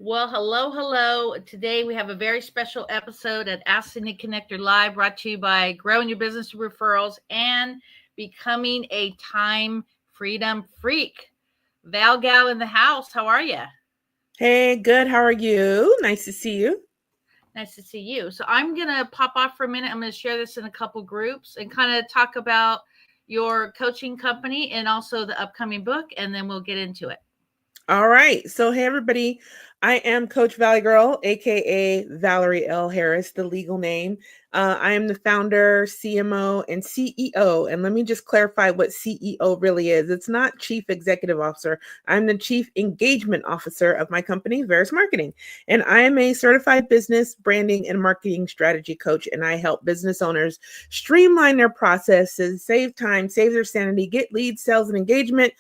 Well, hello, hello. Today we have a very special episode at Ask Cindy Connector Live brought to you by Growing Your Business Through Referrals and Becoming a Time Freedom Freak. Val Gal in the house. How are you? Hey, good. How are you? Nice to see you. Nice to see you. So I'm going to pop off for a minute. I'm going to share this in a couple groups and kind of talk about your coaching company and also the upcoming book, and then we'll get into it. All right. So, hey, everybody. I am Coach Valley Girl, aka Valarie L. Harris, the legal name. I am the founder, CMO, and CEO. And let me just clarify what CEO really is. It's not Chief Executive Officer. I'm the Chief Engagement Officer of my company, Veris Marketing. And I am a certified business branding and marketing strategy coach. And I help business owners streamline their processes, save time, save their sanity, get leads, sales, and engagement,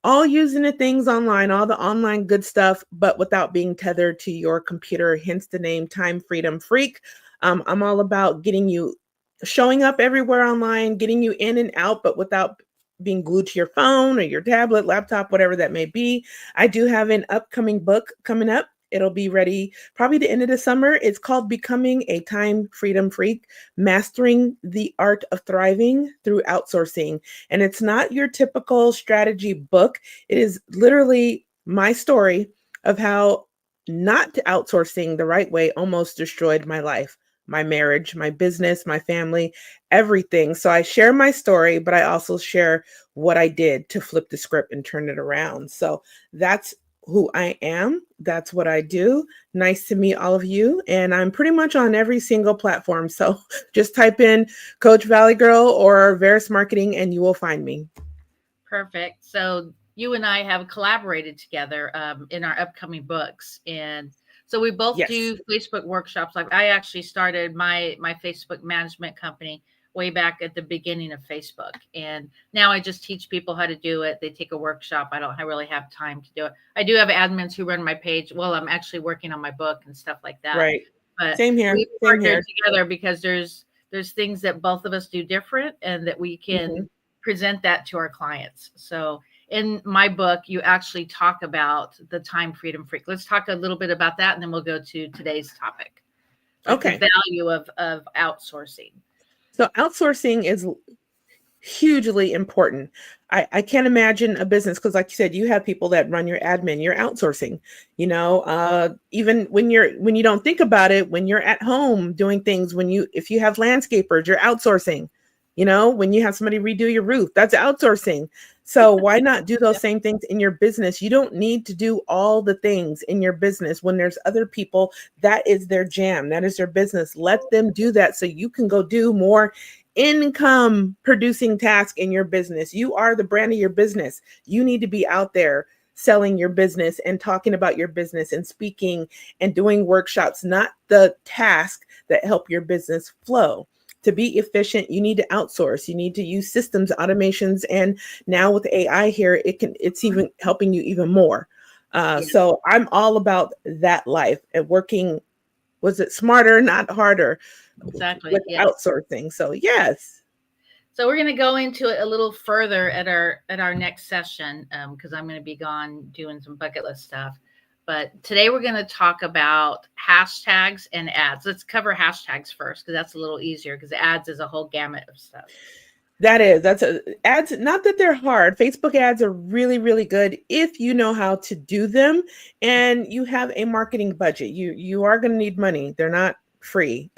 all using the things online, all the online good stuff, but without being tethered to your computer, hence the name Time Freedom Freak. I'm all about getting you showing up everywhere online, getting you in and out, but without being glued to your phone or your tablet, laptop, whatever that may be. I do have an upcoming book coming up. It'll be ready probably the end of the summer. It's called Becoming a Time Freedom Freak, Mastering the Art of Thriving Through Outsourcing. And it's not your typical strategy book. It is literally my story of how not outsourcing the right way almost destroyed my life, my marriage, my business, my family, everything. So I share my story, but I also share what I did to flip the script and turn it around. So that's who I am. That's what I do. Nice to meet all of you. And I'm pretty much on every single platform. So just type in Coach Valley Girl or Veris Marketing and you will find me. Perfect. So you and I have collaborated together in our upcoming books, and so we both Yes. do Facebook workshops. Like I actually started my Facebook management company way back at the beginning of Facebook, and now I just teach people how to do it. They take a workshop. I really have time to do it. I do have admins who run my page. Well, I'm actually working on my book and stuff like that. Right. But Same here. we Same partnered here. together because there's things that both of us do different, and that we Mhm. can present that to our clients. So in my book, you actually talk about the time freedom freak. Let's talk a little bit about that, and then we'll go to today's topic, like the Okay. value of outsourcing. So outsourcing is hugely important. I can't imagine a business because, like you said, you have people that run your admin. You're outsourcing. Even when you don't think about it, when you're at home doing things, if you have landscapers, you're outsourcing. When you have somebody redo your roof, that's outsourcing. So why not do those Yeah. same things in your business? You don't need to do all the things in your business when there's other people that is their jam, that is their business. Let them do that so you can go do more income producing task in your business. You are the brand of your business. You need to be out there selling your business and talking about your business and speaking and doing workshops, not the task that help your business flow. To be efficient, you need to outsource. You need to use systems, automations, and now with AI here, it's even helping you even more. Yeah, So I'm all about that life and working. Was it smarter, not harder, exactly. with Yes. outsourcing? So yes. So we're going to go into it a little further at our next session, because I'm going to be gone doing some bucket list stuff. But today we're going to talk about hashtags and ads. Let's cover hashtags first because that's a little easier because ads is a whole gamut of stuff. Ads, not that they're hard. Facebook ads are really, really good if you know how to do them and you have a marketing budget. You are going to need money. They're not free.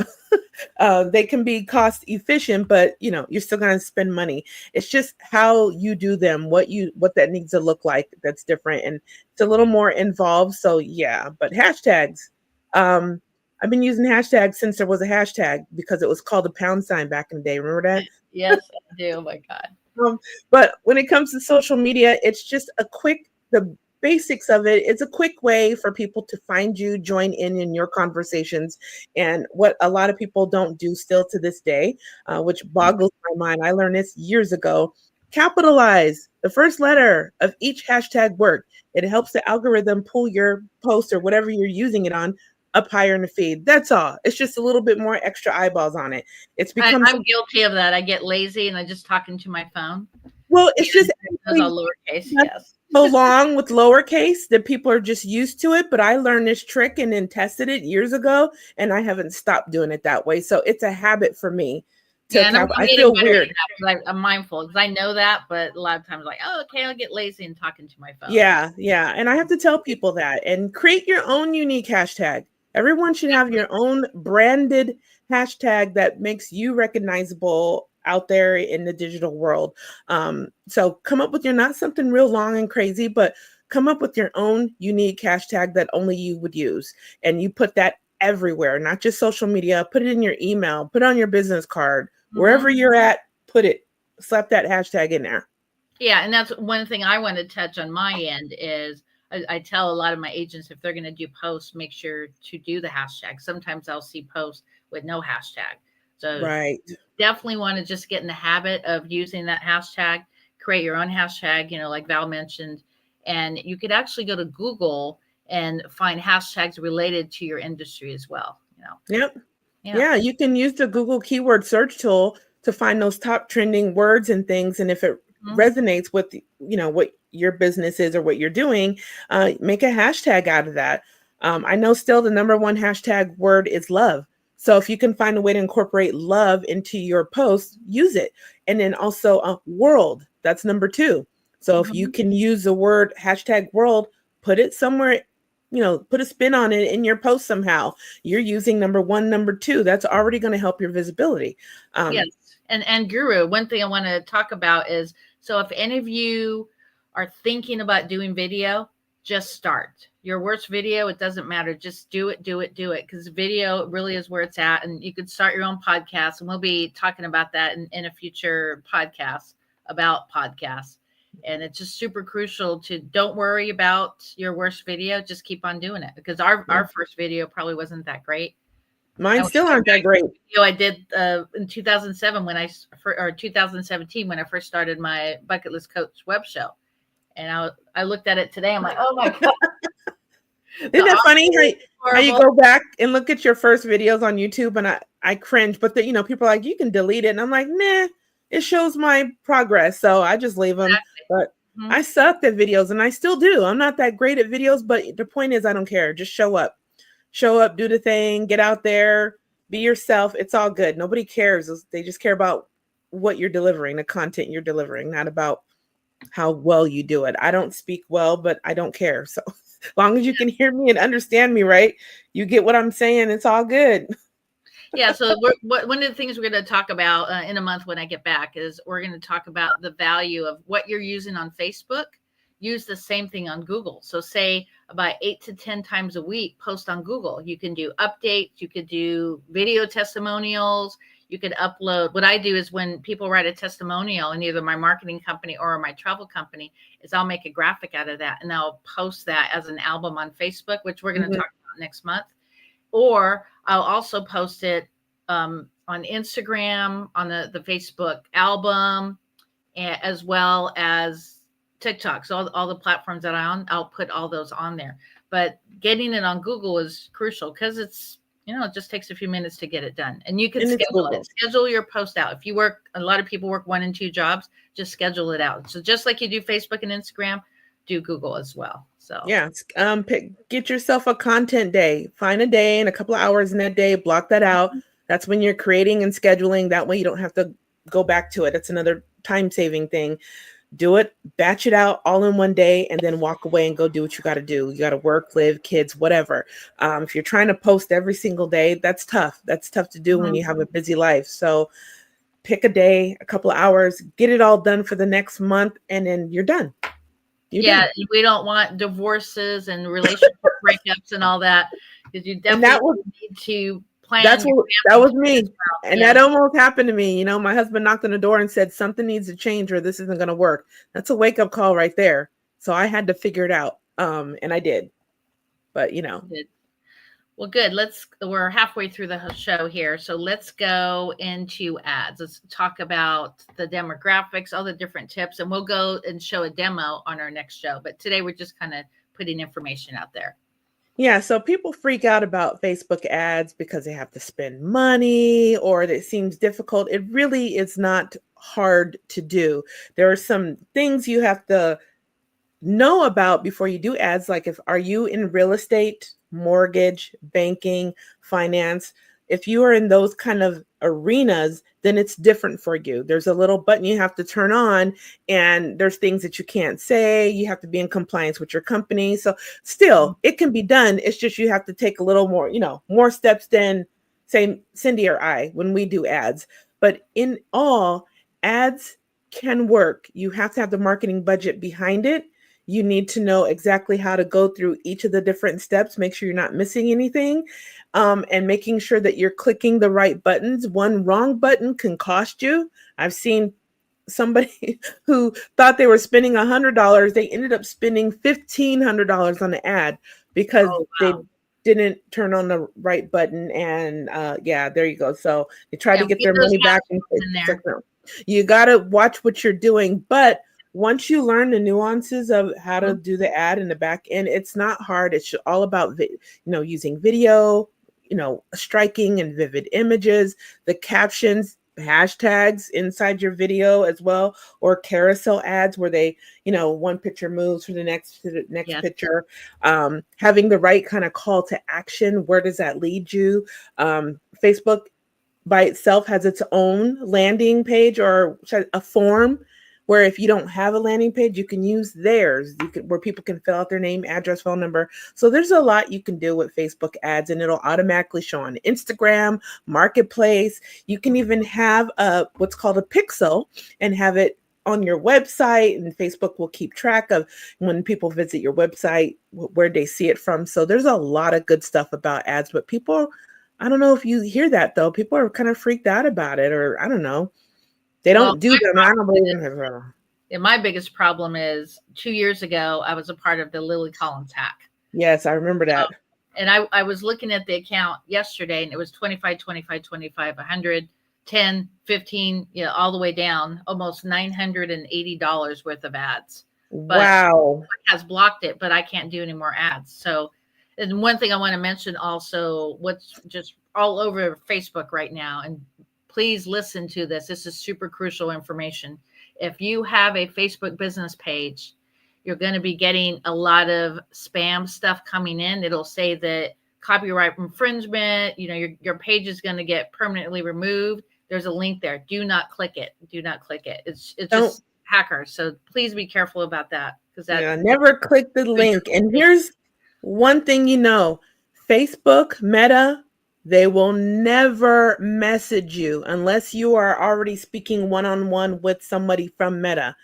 They can be cost efficient, but you're still going to spend money. It's just how you do them, what that needs to look like. That's different, and it's a little more involved. So yeah, but hashtags. Um, I've been using hashtags since there was a hashtag because it was called a pound sign back in the day. Remember that? Yes, I do. Oh my God. But when it comes to social media, it's just the basics of it. It's a quick way for people to find you, join in your conversations. And what a lot of people don't do still to this day, which boggles my mind. I learned this years ago. Capitalize the first letter of each hashtag word. It helps the algorithm pull your post or whatever you're using it on up higher in the feed. That's all. It's just a little bit more extra eyeballs on it. It's become I'm guilty of that. I get lazy and I just talk into my phone. well, it's just And those all lowercase. Yes. so long with lowercase that people are just used to it. But I learned this trick and then tested it years ago, and I haven't stopped doing it that way. So it's a habit for me to Yeah, and cap. I'm I getting feel better at weird. that. I'm mindful because I know that, but a lot of times, like, oh, okay, I'll get lazy and talking to my phone. Yeah, yeah. And I have to tell people that and create your own unique hashtag. Everyone should have your own branded hashtag that makes you recognizable out there in the digital world. So come up with your not something real long and crazy, but come up with your own unique hashtag that only you would use. And you put that everywhere, not just social media. Put it in your email, put it on your business card, wherever you're at, put it, slap that hashtag in there. Yeah, and that's one thing I want to touch on my end is I tell a lot of my agents if they're going to do posts, make sure to do the hashtag. Sometimes I'll see posts with no hashtag. So Right. definitely want to just get in the habit of using that hashtag, create your own hashtag, like Val mentioned. And you could actually go to Google and find hashtags related to your industry as well. Yep. Yeah. Yeah, you can use the Google keyword search tool to find those top trending words and things. And if it resonates with, what your business is or what you're doing, make a hashtag out of that. I know still the number one hashtag word is love. So if you can find a way to incorporate love into your post, use it. And then also world, that's number two. So if you can use the word hashtag world, put it somewhere, put a spin on it in your post somehow. You're using number one, number two. That's already going to help your visibility. Yes. And Guru, one thing I want to talk about is, so if any of you are thinking about doing video, just start. Your worst video, it doesn't matter. Just do it, do it, do it. Because video really is where it's at. And you could start your own podcast. And we'll be talking about that in a future podcast about podcasts. And it's just super crucial to don't worry about your worst video. Just keep on doing it. Because our first video probably wasn't that great. Mine still aren't that great. I did in 2007 or 2017 when I first started my Bucket List Coach web show, and I looked at it today. I'm like, oh my god! Isn't that funny how you go back and look at your first videos on YouTube and I cringe, but people are like, you can delete it, and I'm like, nah, it shows my progress, so I just leave them. But I sucked at videos, and I still do. I'm not that great at videos, but the point is, I don't care. Just show up, do the thing, get out there, be yourself. It's all good. Nobody cares. They just care about what you're delivering, the content you're delivering, not about how well you do it. I don't speak well, but I don't care. So as long as you can hear me and understand me, right? You get what I'm saying. It's all good. Yeah. So one of the things we're going to talk about in a month when I get back is we're going to talk about the value of what you're using on Facebook. Use the same thing on Google. So say about 8 to 10 times a week, post on Google. You can do updates. You could do video testimonials. You could upload. What I do is when people write a testimonial in either my marketing company or my travel company is I'll make a graphic out of that and I'll post that as an album on Facebook, which we're going to talk about next month. Or I'll also post it on Instagram, on the Facebook album, as well as TikTok. So all the platforms that I'm on, I'll put all those on there. But getting it on Google is crucial because it's, it just takes a few minutes to get it done. And you can schedule your post out. If you work, a lot of people work 1 and 2 jobs, just schedule it out. So just like you do Facebook and Instagram, do Google as well. So yeah, get yourself a content day. Find a day and a couple of hours in that day, block that out. That's when you're creating and scheduling. That way you don't have to go back to it. It's another time-saving thing. Do it, batch it out all in one day, and then walk away and go do what you got to do. You got to work, live, kids, whatever. If you're trying to post every single day, that's tough. That's tough to do when you have a busy life. So pick a day, a couple of hours, get it all done for the next month, and then you're done. Done. We don't want divorces and relationship breakups and all that, because you definitely need to plan. That was me. And that almost happened to me. My husband knocked on the door and said, something needs to change or this isn't going to work. That's a wake-up call right there. So I had to figure it out. And I did. But, Good. Well, good. We're halfway through the show here. So let's go into ads. Let's talk about the demographics, all the different tips, and we'll go and show a demo on our next show. But today we're just kind of putting information out there. Yeah, so people freak out about Facebook ads because they have to spend money or it seems difficult. It really is not hard to do. There are some things you have to know about before you do ads, like if are you in real estate, mortgage, banking, finance, if you are in those kind of arenas, then it's different for you. There's a little button you have to turn on, and there's things that you can't say. You have to be in compliance with your company. So still, it can be done. It's just you have to take a little more, more steps than say Cindy or I when we do ads. But in all, ads can work. You have to have the marketing budget behind it. You need to know exactly how to go through each of the different steps, make sure you're not missing anything, and making sure that you're clicking the right buttons. One wrong button can cost you. I've seen somebody who thought they were spending $100. They ended up spending $1,500 on the ad because Oh, they wow. didn't turn on the right button. And yeah, there you go. So they try Yeah, to get get their those money back, and hashtags in it's like, there. no, you got to watch what you're doing. But once you learn the nuances of how to Mhm. do the ad in the back end, it's not hard. It's all about using video, striking and vivid images, the captions, hashtags inside your video as well, or carousel ads where they, one picture moves to the next Yes. picture. Having the right kind of call to action. Where does that lead you? Facebook by itself has its own landing page or a form where if you don't have a landing page, you can use theirs. Where people can fill out their name, address, phone number. So there's a lot you can do with Facebook ads, and it'll automatically show on Instagram, Marketplace. You can even have what's called a pixel and have it on your website, and Facebook will keep track of when people visit your website, where they see it from. So there's a lot of good stuff about ads, but people, I don't know if you hear that though. People are kind of freaked out about it, or I don't know. They Well, don't do them. I don't believe in it. my biggest problem is 2 years ago, I was a part of the Lily Collins hack. Yes, I remember that. And I was looking at the account yesterday, and it was 25, 25, 25, 100, 10, 15, all the way down, almost $980 worth of ads. But Wow. has blocked it, but I can't do any more ads. So, and one thing I want to mention also, what's just all over Facebook right now, and please listen to this. This is super crucial information. If you have a Facebook business page, you're going to be getting a lot of spam stuff coming in. It'll say that copyright infringement, your page is going to get permanently removed. There's a link there. Do not click it. Do not click it. It's Don't. just hackers. So please be careful about that, because that Yeah, never click the link. And here's one thing Facebook, Meta, they will never message you unless you are already speaking one on one with somebody from Meta.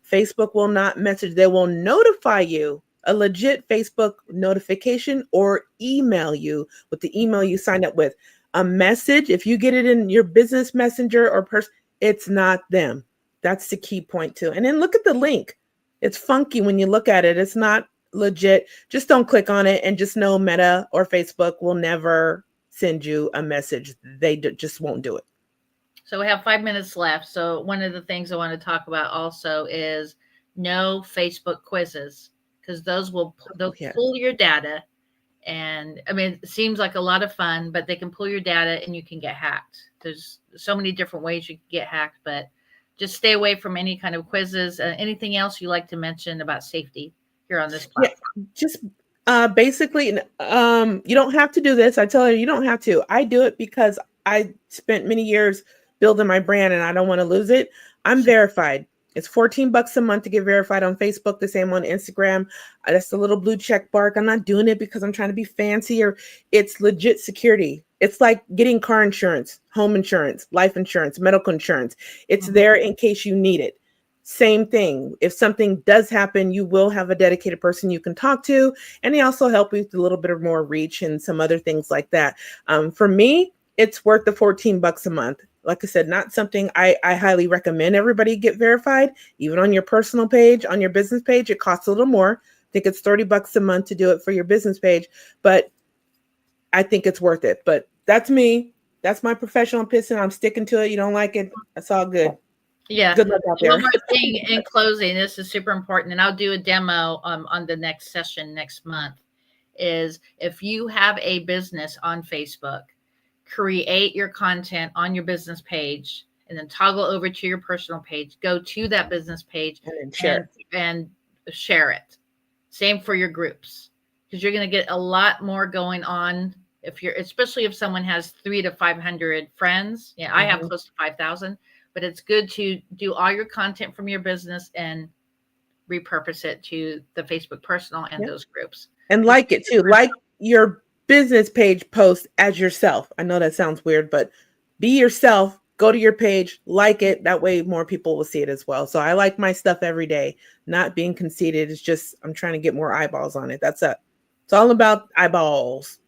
Facebook will not message, they will notify you, a legit Facebook notification, or email you with the email you signed up with. A message, if you get it in your business messenger or person, it's not them. That's the key point too. And then look at the link. It's funky when you look at it. It's not legit. Just don't click on it, and just know Meta or Facebook will never send you a message. They just won't do it. So we have 5 minutes left. So one of the things I want to talk about also is no Facebook quizzes, because Oh, they'll yeah. pull your data. And I mean, it seems like a lot of fun, but they can pull your data and you can get hacked. There's so many different ways you can get hacked, but just stay away from any kind of quizzes. Anything else you like to mention about safety here on this Yeah, platform? just basically, you don't have to do this. I tell you don't have to. I do it because I spent many years building my brand and I don't want to lose it. I'm verified. It's $14 a month to get verified on Facebook, the same on Instagram. That's the little blue check mark. I'm not doing it because I'm trying to be fancy, or it's legit security. It's like getting car insurance, home insurance, life insurance, medical insurance. It's Mhm. there in case you need it. Same thing. If something does happen, you will have a dedicated person you can talk to, and they also help you with a little bit of more reach and some other things like that. For me, it's worth the $14 a month. Like I said, not something I highly recommend everybody get verified, even on your personal page, on your business page. It costs a little more. I think it's $30 a month to do it for your business page, but I think it's worth it. But that's me. That's my professional opinion. I'm sticking to it. You don't like it, that's all good. Yeah. Good luck out One there. more thing in closing, this is super important, and I'll do a demo on the next session next month. Is if you have a business on Facebook, create your content on your business page and then toggle over to your personal page, go to that business page And then and share. and share it. Same for your groups, because you're going to get a lot more going on if you're, especially if someone has 300 to 500 friends. Yeah, I have Mhm. close to 5,000, but it's good to do all your content from your business and repurpose it to the Facebook personal and Yeah. those groups. And Because like it too. Like your business page post as yourself. I know that sounds weird, but be yourself. Go to your page, like it. That way more people will see it as well. So I like my stuff every day. Not being conceited. It's just I'm trying to get more eyeballs on it. That's it. It's all about eyeballs.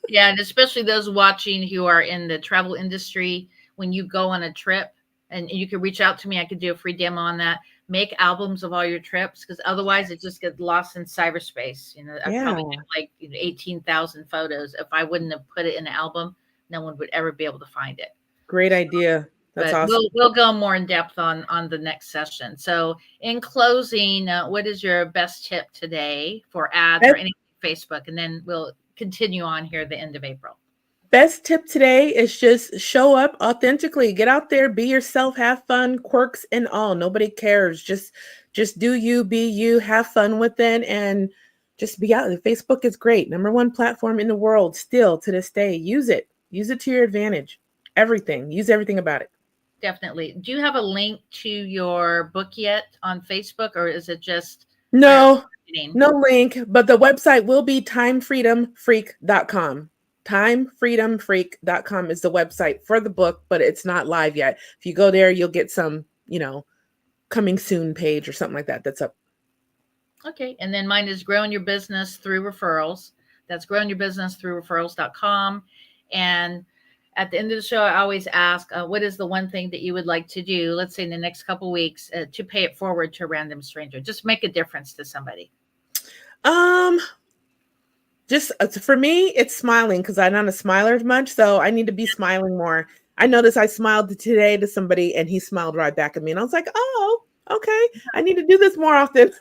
yeah, and especially those watching who are in the travel industry, when you go on a trip, and you can reach out to me, I could do a free demo on that. Make albums of all your trips, because otherwise it just gets lost in cyberspace. I Yeah. probably have like 18,000 photos. If I wouldn't have put it in an album, no one would ever be able to find it. Great idea. That's But awesome. we'll go more in depth on the next session. So, in closing, what is your best tip today for ads or anything Facebook, and then we'll continue on here at the end of April. Best tip today is just show up authentically. Get out there, be yourself, have fun, quirks and all. Nobody cares. Just do you, be you, have fun with it, and just be out. Facebook is great. Number one platform in the world still to this day. Use it. Use it to your advantage. Everything. Use everything about it. Definitely. Do you have a link to your book yet on Facebook, or is it just No, marketing? no link, but the website will be timefreedomfreak.com. Timefreedomfreak.com is the website for the book, but it's not live yet. If you go there, you'll get some, coming soon page or something like that. That's up. Okay. And then mine is growing your business through referrals. That's growing your business through referrals.com. And at the end of the show, I always ask, what is the one thing that you would like to do, let's say in the next couple weeks, to pay it forward to a random stranger? Just make a difference to somebody. Um, just for me, it's smiling because I'm not a smiler much, so I need to be smiling more. I noticed I smiled today to somebody and he smiled right back at me, and I was like, "Oh, okay, I need to do this more often."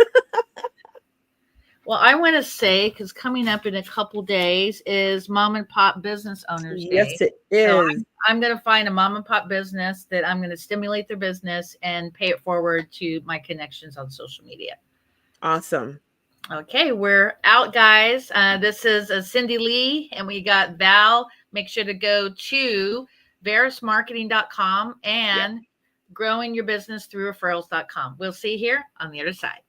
Well, I want to say, because coming up in a couple days is Mom and Pop Business Owners Day. Yes, it So is. I'm going to find a mom and pop business that I'm going to stimulate their business and pay it forward to my connections on social media. Awesome. Okay, we're out, guys. This is Cindy Lee, and we got Val. Make sure to go to verismarketing.com Yeah. and growingyourbusiness through referrals.com. We'll see you here on the other side.